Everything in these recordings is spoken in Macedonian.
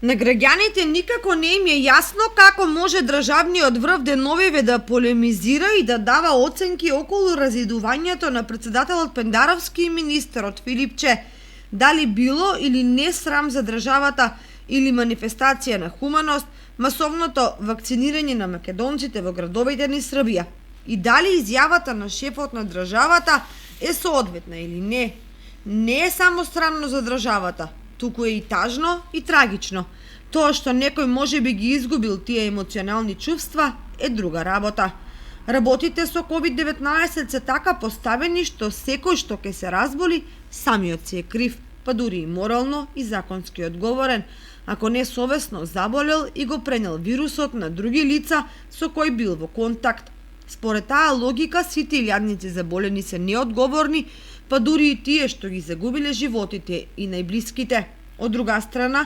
На граѓаните никако не им е јасно како може државниот врв деновиве да полемизира и да дава оценки околу разидувањето на председателот Пендаровски и министерот Филипче. Дали било или не срам за државата или манифестација на хуманост, масовното вакцинирање на македонците во градовите ни Србија. И дали изјавата на шефот на државата е соодветна или не. Не е само срамно за државата, туку е и тажно и трагично. Тоа што некој може би ги изгубил тие емоционални чувства е друга работа. Работите со COVID-19 се така поставени што секој што ќе се разболи, самиот си е крив, па дури и морално и законски одговорен, ако не совесно заболел и го пренел вирусот на други лица со кои бил во контакт. Според таа логика, сите илјадници заболени се неодговорни, па дури и тие што ги загубиле животите и најблиските. Од друга страна,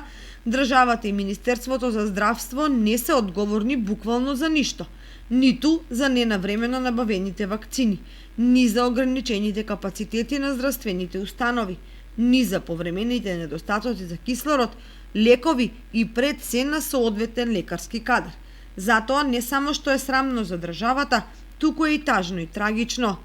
државата и Министерството за здравство не се одговорни буквално за ништо. Ниту за ненавремено набавените вакцини, ни за ограничените капацитети на здравствените установи, ни за повремените недостатоци за кислород, лекови и пред се на соодветен лекарски кадар. Затоа не само што е срамно за државата, туку е и тажно и трагично.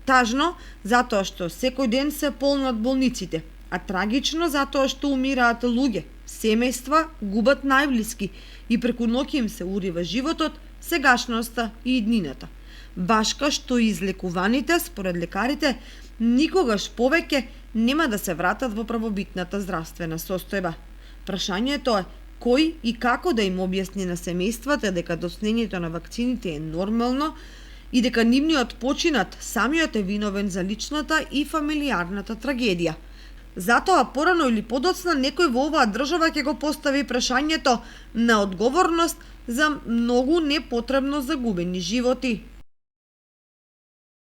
Тажно затоа што секој ден се полнат болниците, а трагично затоа што умираат луѓе, семејства губат најблиски и преку ноќ им се урива животот, сегашноста и иднината. Башка што излекуваните, според лекарите, никогаш повеќе нема да се вратат во правобитната здравствена состојба. Прашањето е кој и како да им објасни на семејствата дека доснењето на вакцините е нормално и дека нивниот починат самиот е виновен за личната и фамилиарната трагедија. Затоа порано или подоцна некој во оваа држава ќе го постави прашањето на одговорност за многу непотребно загубени животи.